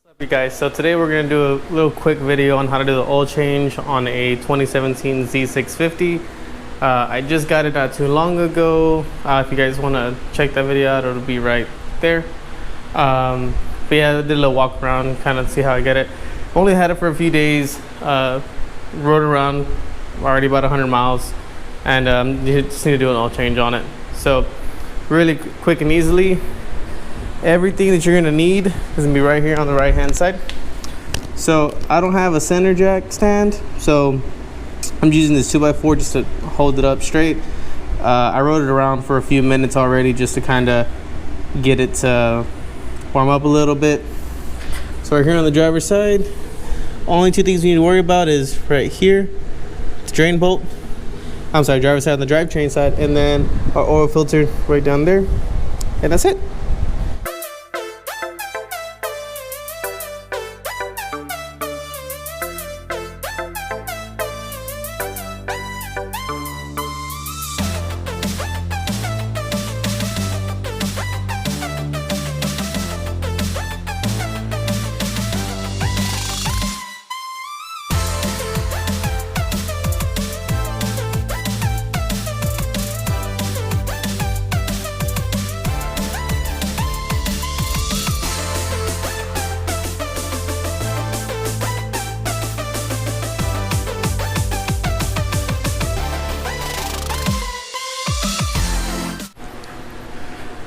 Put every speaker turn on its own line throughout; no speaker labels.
What's up, you guys? So today we're going to do a little quick video on how to do the oil change on a 2017 Z650. I just got it not too long ago. If you guys want to check that video out, it'll be right there. But yeah, I did a little walk around, kind of see how I get it. Only had it for a few days. Rode around already about 100 miles, and you just need to do an oil change on it. So really quick and easily. Everything that you're gonna need is gonna be right here on the right hand side. So I don't have a center jack stand, so I'm using this 2x4 just to hold it up straight. I rode it around for a few minutes already just to kind of get it to warm up a little bit. So right here on the driver's side, only two things we need to worry about is right here, the drain bolt. I'm sorry, driver's side on the drivetrain side, and then our oil filter right down there, and that's it.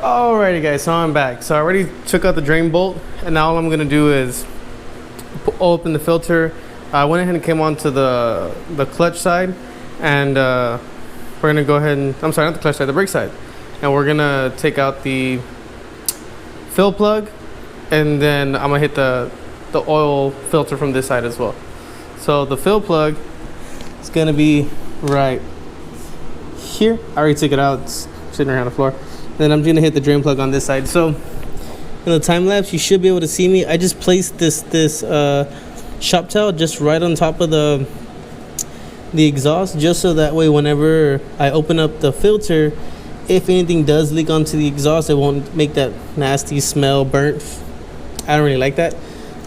Alrighty guys, so I'm back. So I already took out the drain bolt, and now all I'm gonna do is open the filter. I went ahead and came onto the clutch side, and we're gonna go ahead and, I'm sorry, not the clutch side, the brake side. And we're gonna take out the fill plug, and then I'm gonna hit the oil filter from this side as well. So the fill plug is gonna be right here. I already took it out, it's sitting around the floor. Then I'm gonna hit the drain plug on this side. So in the time lapse, you should be able to see me. I just placed this shop towel just right on top of the exhaust, just so that way whenever I open up the filter, if anything does leak onto the exhaust, it won't make that nasty smell, burnt. I don't really like that.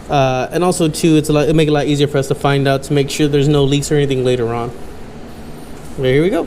And also too, it'll make it a lot easier for us to find out, to make sure there's no leaks or anything later on. Well, here we go.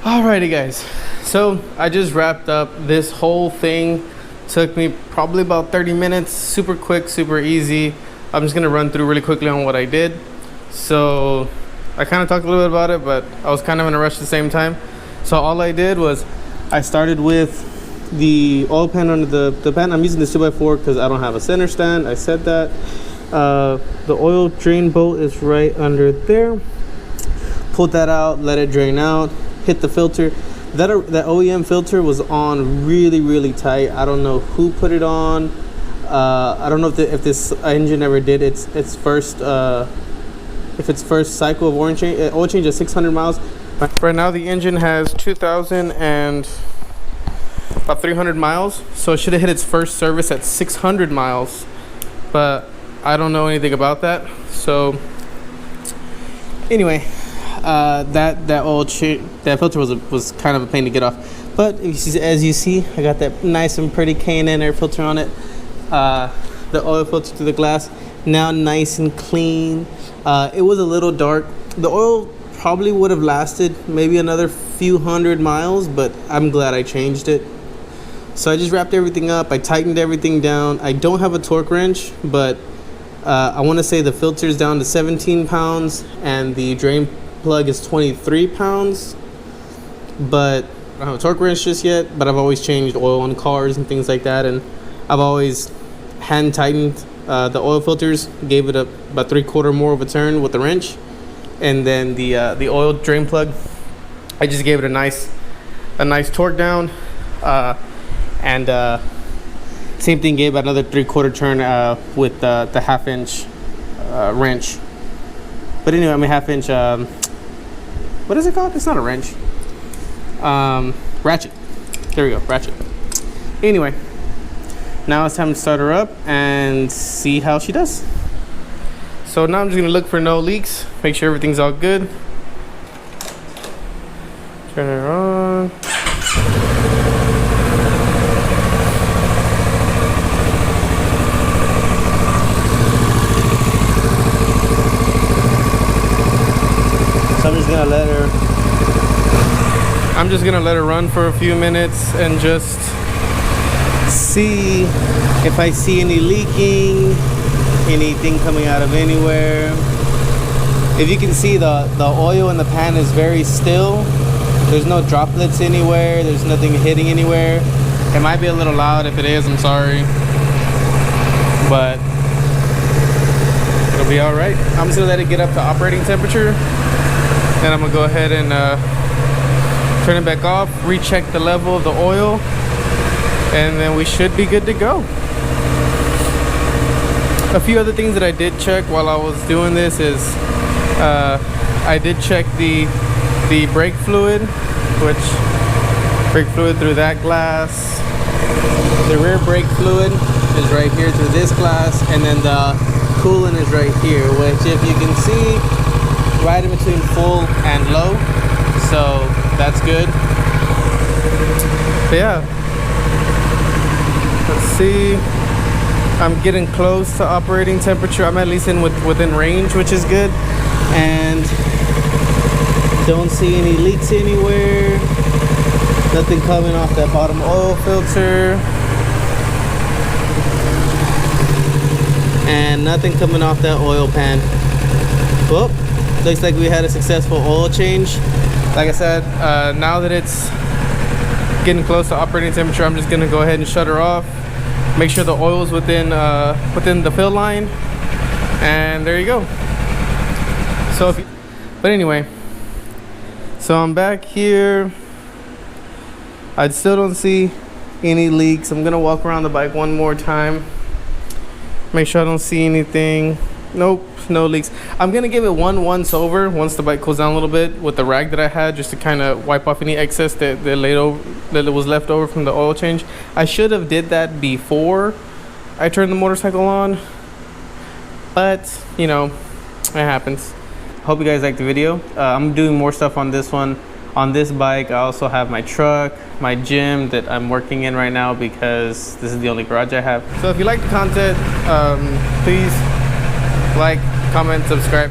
Alrighty guys, so I just wrapped up this whole thing. Took me probably about 30 minutes, super quick, super easy. I'm just gonna run through really quickly on what I did. So I kind of talked a little bit about it, but I was kind of in a rush at the same time. So all I did was I started with the oil pan under the pan. I'm using this 2x4 because I don't have a center stand. I said that. The oil drain bolt is right under there. Pulled that out, let it drain out, hit the filter. That OEM filter was on really tight. I don't know who put it on. I don't know if this engine ever did its first cycle of oil change at 600 miles. Right now the engine has 2,000 and about 300 miles, so it should have hit its first service at 600 miles, but I don't know anything about that. So anyway, that filter was kind of a pain to get off, but as you see, I got that nice and pretty K&N air filter on it. The oil filter through the glass, now nice and clean. It was a little dark. The oil probably would have lasted maybe another few hundred miles, but I'm glad I changed it. So I just wrapped everything up. I tightened everything down. I don't have a torque wrench, but I want to say the filter's down to 17 pounds and the drain plug is 23 pounds. But I don't have a torque wrench just yet, but I've always changed oil on cars and things like that, and I've always hand tightened the oil filters, gave it about 3/4 more of a turn with the wrench, and then the oil drain plug, I just gave it a nice torque down, and same thing, gave another 3/4 turn with the 1/2 inch wrench. But anyway, I mean 1/2 inch. What is it called? It's not a wrench. Ratchet. There we go, ratchet. Anyway, now it's time to start her up and see how she does. So now I'm just gonna look for no leaks, make sure everything's all good. Turn her on. So I'm just gonna let her run for a few minutes and just see if I see any leaking, anything coming out of anywhere. If you can see, the oil in the pan is very still. There's no droplets anywhere. There's nothing hitting anywhere. It might be a little loud. If it is, I'm sorry, but it'll be all right. I'm just gonna let it get up to operating temperature. Then I'm gonna go ahead and turn it back off, recheck the level of the oil, and then we should be good to go. A few other things that I did check while I was doing this is I did check the brake fluid, through that glass. The rear brake fluid is right here through this glass, and then the coolant is right here, which if you can see, right in between full and low, so that's good. But yeah, let's see, I'm getting close to operating temperature. I'm at least within range, which is good, and don't see any leaks anywhere. Nothing coming off that bottom oil filter, and nothing coming off that oil pan. Well, looks like we had a successful oil change. Like I said, now that it's getting close to operating temperature, I'm just gonna go ahead and shut her off. Make sure the oil's within the fill line, and there you go. So, but anyway, so I'm back here. I still don't see any leaks. I'm gonna walk around the bike one more time, make sure I don't see anything. Nope, no leaks. I'm gonna give it one once over once the bike cools down a little bit with the rag that I had, just to kind of wipe off any excess that was left over from the oil change. I should have did that before I turned the motorcycle on, but you know, it happens. Hope you guys liked the video. I'm doing more stuff on this one. On this bike, I also have my truck, my gym that I'm working in right now because this is the only garage I have. So if you like the content, please like, comment, subscribe.